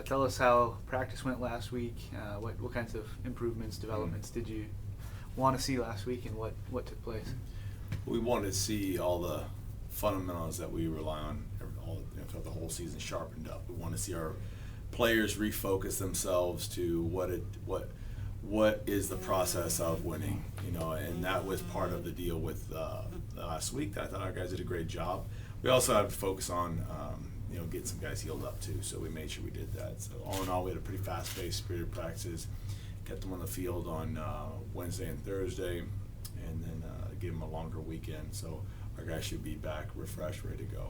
Tell us how practice went last week. What kinds of improvements, developments did you want to see last week, and what took place? We wanted to see all the fundamentals that we rely on throughout the whole season sharpened up. We want to see our players refocus themselves to what is the process of winning, and that was part of the deal with last week. I thought our guys did a great job. We also have to focus on getting some guys healed up too, so we made sure we did that. So all in all, we had a pretty fast-paced, spirited practices, kept them on the field on Wednesday and Thursday, and then gave them a longer weekend, so our guys should be back refreshed, ready to go.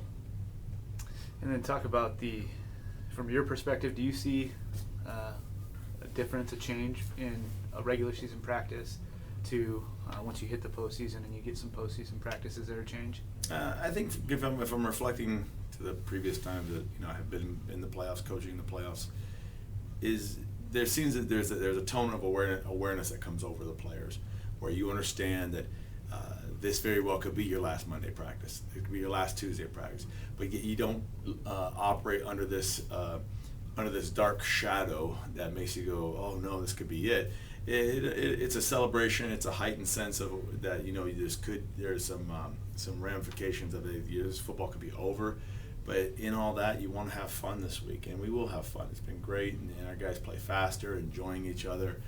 And then talk about from your perspective, do you see a difference, a change in a regular season practice to once you hit the postseason and you get some postseason practice? Is there a change? I think if I'm reflecting to the previous times that I have been in the playoffs, coaching the playoffs, there seems that there's a tone of awareness that comes over the players, where you understand that this very well could be your last Monday practice, it could be your last Tuesday practice, but you don't operate under this dark shadow that makes you go, oh no, this could be it. It's a celebration. It's a heightened sense of that. There's some ramifications of it. This football could be over, but in all that, you want to have fun this week, and we will have fun. It's been great, and our guys play faster, enjoying each other,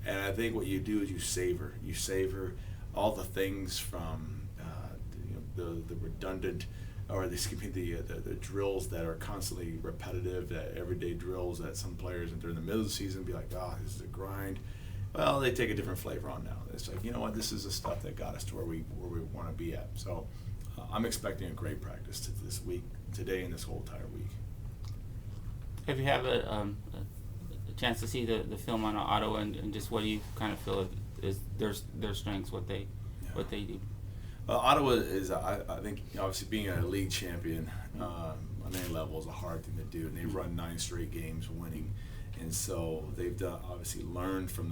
and I think what you do is you savor all the things from the redundant, or the drills that are constantly repetitive, that everyday drills that some players during the middle of the season be like, oh, this is a grind. Well, they take a different flavor on now. It's like, you know what, this is the stuff that got us to where we want to be at. So I'm expecting a great practice this week, today, and this whole entire week. Have you had a chance to see the film on Ottawa, and just what do you kind of feel is their strengths, what they do? Ottawa is, I think, obviously being a league champion on any level is a hard thing to do, and they've run 9 straight games winning. And so they've obviously learned from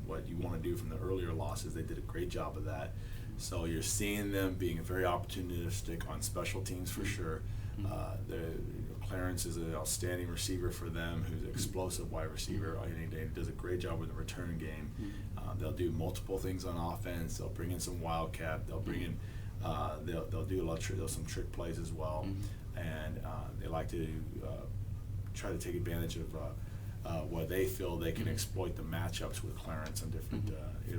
what you want to do from the earlier losses. They did a great job of that. So you're seeing them being very opportunistic on special teams for sure. Clarence is an outstanding receiver for them, who's an explosive wide receiver any day. Does a great job with the return game. They'll do multiple things on offense. They'll bring in some wildcat. They'll bring in they'll do a lot of some trick plays as well, and they like to try to take advantage of where they feel they can exploit the matchups with Clarence on different,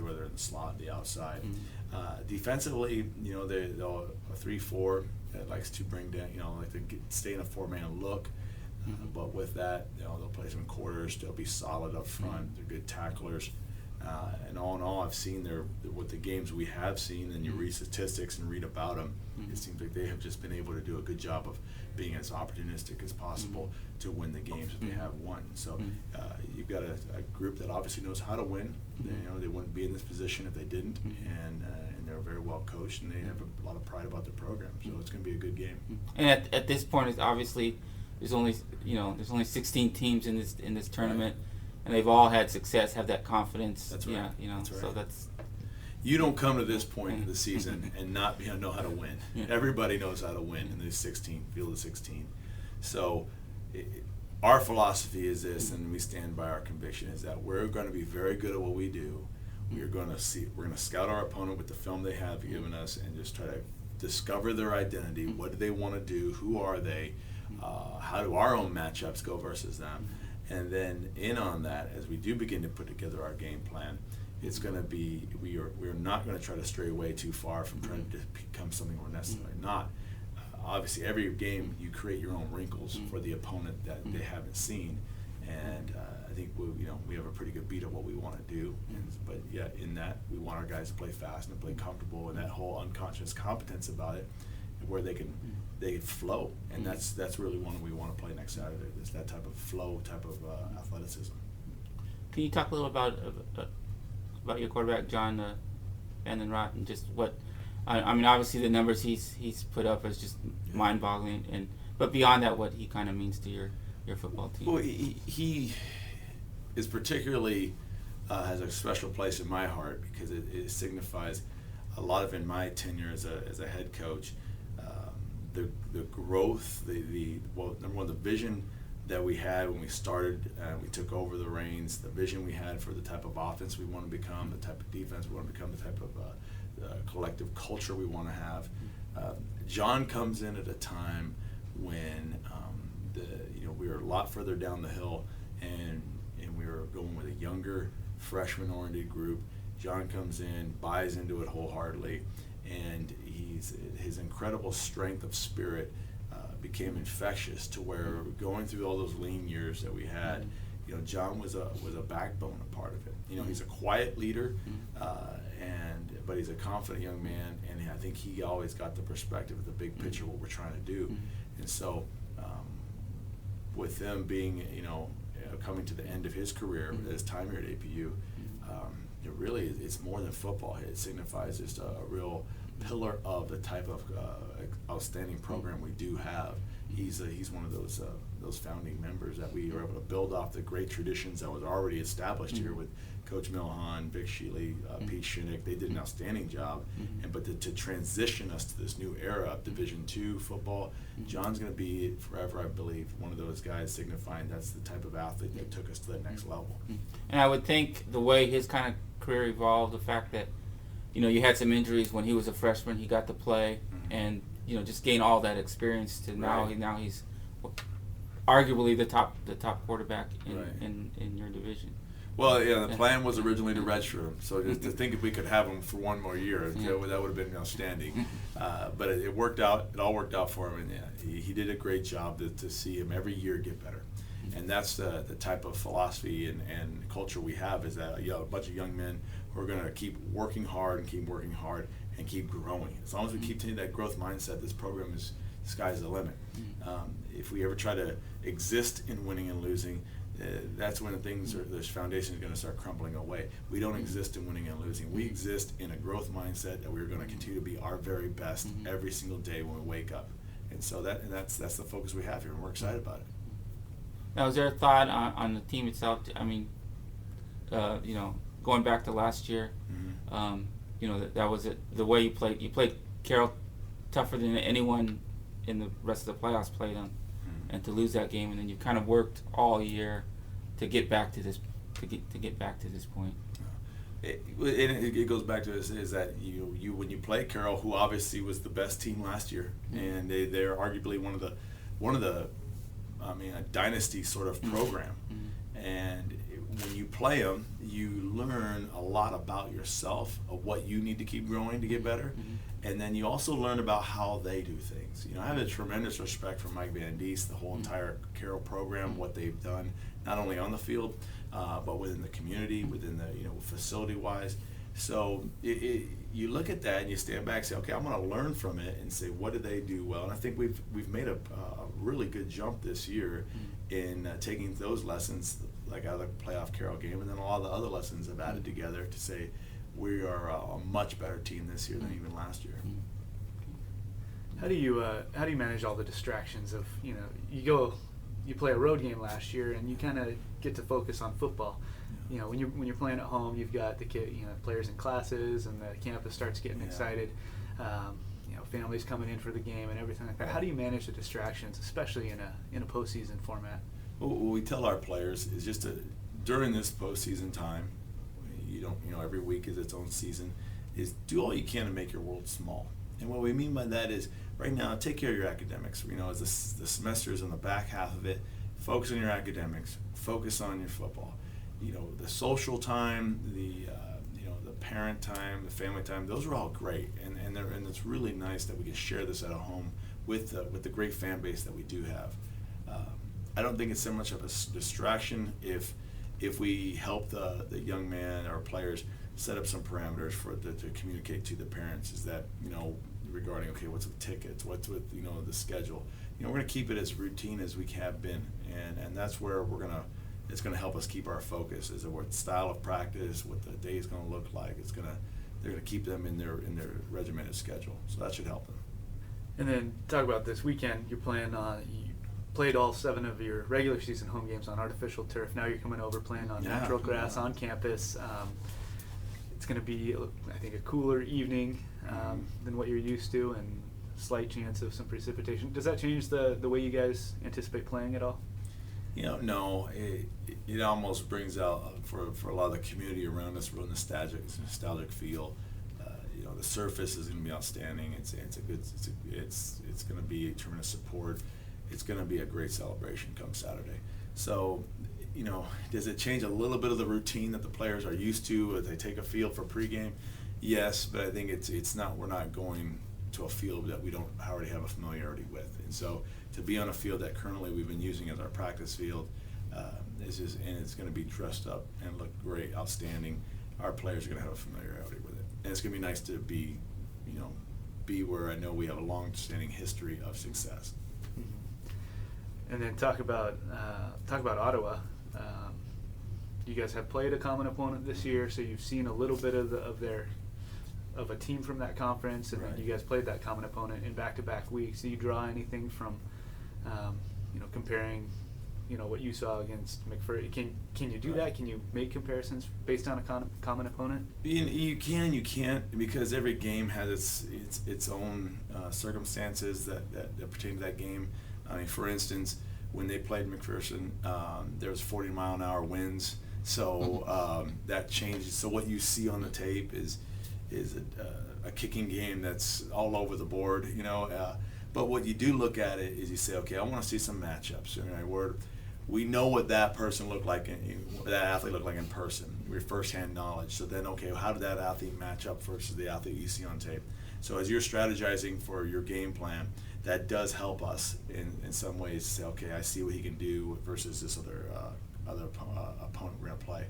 whether in the slot, the outside. Defensively, they'll a 3-4 that likes to bring down, like to stay in a 4-man look. But with that, they'll play some quarters. They'll be solid up front. They're good tacklers. And all in all, I've seen with the games we have seen, and you read statistics and read about them, it seems like they have just been able to do a good job of being as opportunistic as possible to win the games that they have won. So you've got a group that obviously knows how to win. They wouldn't be in this position if they didn't, and they're very well coached, and they have a lot of pride about the program. So it's going to be a good game. And at this point, it's obviously there's only 16 teams in this tournament. Right. And they've all had success, have that confidence. That's right. That's right. So that's. You don't come to this point in the season and not know how to win. Yeah. Everybody knows how to win in this field of 16. So our philosophy is this, and we stand by our conviction, is that we're going to be very good at what we do. We're going to scout our opponent with the film they have given us, and just try to discover their identity. What do they want to do? Who are they? How do our own matchups go versus them? And then in on that, as we do begin to put together our game plan, it's going to be, we're not going to try to stray away too far from trying to become something we're necessarily not. Obviously, every game you create your own wrinkles for the opponent that they haven't seen, and I think we have a pretty good beat of what we want to do. But yeah, in that we want our guys to play fast and to play comfortable, and that whole unconscious competence about it, where they can flow, and that's really one we want to play next Saturday. It's that type of flow, type of athleticism. Can you talk a little about your quarterback, John Van Rot, and just what? I mean, obviously the numbers he's put up is just mind-boggling, but beyond that, what he kind of means to your football team. Well, he is particularly has a special place in my heart because it signifies a lot of in my tenure as a head coach. The growth, number one, the vision that we had when we started, we took over the reins, the vision we had for the type of offense we want to become, the type of defense we want to become, the type of collective culture we want to have. John comes in at a time when we were a lot further down the hill, and we were going with a younger, freshman-oriented group. John comes in, buys into it wholeheartedly, and his incredible strength of spirit became infectious to where going through all those lean years that we had, John was a backbone, a part of it. He's a quiet leader, but he's a confident young man, and I think he always got the perspective of the big picture of what we're trying to do. And so with him being, coming to the end of his career, his time here at APU, it's more than football. It signifies just a real pillar of the type of outstanding program we do have. He's one of those founding members that we were able to build off the great traditions that was already established here with Coach Milhan, Vic Shealy, Pete Shinnick. They did an outstanding job, but to transition us to this new era of Division II football, John's going to be forever, I believe, one of those guys signifying that's the type of athlete that took us to that next level. And I would think the way his kind of career evolved, the fact that you had some injuries when he was a freshman, he got to play, and just gain all that experience to now he's arguably the top quarterback in your division. Well, the plan was originally to redshirt him, so just to think if we could have him for one more year, that would have been outstanding. But it worked out. It all worked out for him, and he did a great job to see him every year get better. And that's the type of philosophy and culture we have, is that a bunch of young men who are going to keep working hard and keep growing. As long as we keep taking that growth mindset, this program is the sky's the limit. If we ever try to exist in winning and losing, that's when this foundation is going to start crumbling away. We don't exist in winning and losing. We exist in a growth mindset that we're going to continue to be our very best every single day when we wake up. And so that's the focus we have here, and we're excited about it. Now, is there a thought on the team itself? I mean, going back to last year, that was it. The way you played Carroll tougher than anyone in the rest of the playoffs played them, and to lose that game, and then you kind of worked all year to get back to this point. It goes back to this, is that you when you play Carroll, who obviously was the best team last year, and they're arguably one of the a dynasty sort of program, and when you play them, you learn a lot about yourself, of what you need to keep growing to get better, and then you also learn about how they do things. I have a tremendous respect for Mike Van Diest, the whole entire Carroll program, what they've done, not only on the field, but within the community, within the facility-wise. So you look at that and you stand back and say, okay, I'm going to learn from it and say, what did they do well? And I think we've made a really good jump this year in taking those lessons, like out of the playoff Carroll game, and then a lot of the other lessons have added together to say we are a much better team this year than even last year. How do you manage all the distractions of you play a road game last year and you kind of get to focus on football. When you're playing at home, you've got the players in classes, and the campus starts getting excited. Families coming in for the game and everything like that. How do you manage the distractions, especially in a postseason format? Well, what we tell our players is just during this postseason time, every week is its own season, is do all you can to make your world small. And what we mean by that is, right now, take care of your academics. As the semester is in the back half of it, focus on your academics, focus on your football. The social time, the parent time, the family time, those are all great, and it's really nice that we can share this at home with the great fan base that we do have. I don't think it's so much of a distraction if we help the young man or players set up some parameters to communicate to the parents, is that regarding what's with tickets, what's with the schedule. We're going to keep it as routine as we have been, and that's where it's going to help us keep our focus, is what style of practice, what the day is going to look like. They're going to keep them in their regimented schedule, so that should help them. And then talk about this weekend. You played all 7 of your regular season home games on artificial turf. Now you're coming over playing on natural grass on campus. It's going to be, I think, a cooler evening than what you're used to, and slight chance of some precipitation. Does that change the way you guys anticipate playing at all? No, it almost brings out for a lot of the community around us, real nostalgic feel. The surface is going to be outstanding. It's going to be tremendous support. It's going to be a great celebration come Saturday. So, does it change a little bit of the routine that the players are used to? They take a feel for pregame, yes, but I think it's not. We're not going to a field that we don't already have a familiarity with, and so to be on a field that currently we've been using as our practice field, and it's going to be dressed up and look great, outstanding. Our players are going to have a familiarity with it, and it's going to be nice to be where I know we have a long-standing history of success. Mm-hmm. And then talk about Ottawa. You guys have played a common opponent this year, so you've seen a little bit of a team from that conference, and right. then you guys played that common opponent in back-to-back weeks. Do you draw anything from comparing what you saw against McPherson? Can you do that? Can you make comparisons based on a common opponent? You can, you can't, because every game has its own circumstances that pertain to that game. I mean, for instance, when they played McPherson, there was 40-mile-an-hour winds, so that changes. So what you see on the tape is a kicking game that's all over the board, but what you do look at it is you say, okay, I want to see some matchups. We know what that person looked like, that athlete looked like in person. We're firsthand knowledge. So then, okay, how did that athlete match up versus the athlete you see on tape? So as you're strategizing for your game plan, that does help us in some ways to say, okay, I see what he can do versus this other opponent we're going to play.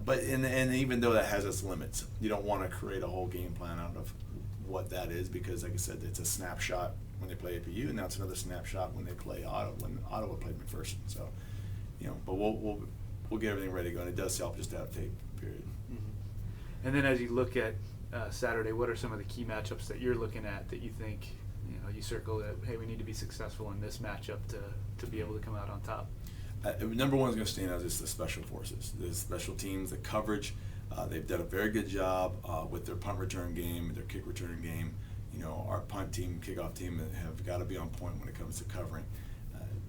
But even though that has its limits, you don't want to create a whole game plan out of what that is, because, like I said, it's a snapshot when they play APU, and now it's another snapshot when they play Ottawa, when Ottawa played McPherson. So, but we'll get everything ready to go, and it does help just to have tape, period. Mm-hmm. And then as you look at Saturday, what are some of the key matchups that you're looking at that you think, you circle that, hey, we need to be successful in this matchup to be able to come out on top? Number one is going to stand out is the special forces, the special teams, the coverage. They've done a very good job with their punt return game, their kick return game. Our punt team, kickoff team have got to be on point when it comes to covering.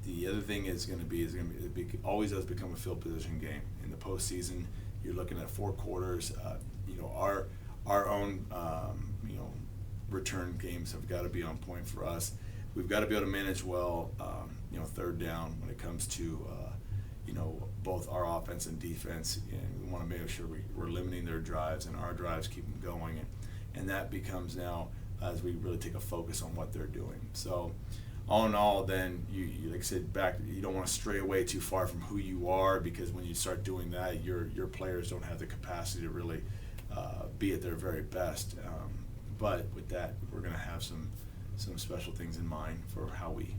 The other thing is going to be it always does become a field position game. In the postseason, you're looking at 4 quarters. Our own return games have got to be on point for us. We've got to be able to manage well, third down when it comes to both our offense and defense, and we want to make sure we're limiting their drives and our drives keep them going, and that becomes now as we really take a focus on what they're doing. So all in all, then you like I said, you don't want to stray away too far from who you are, because when you start doing that, your players don't have the capacity to really be at their very best. But with that, we're going to have some special things in mind for how we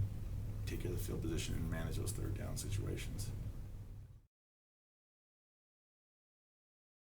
take care of the field position and manage those third down situations.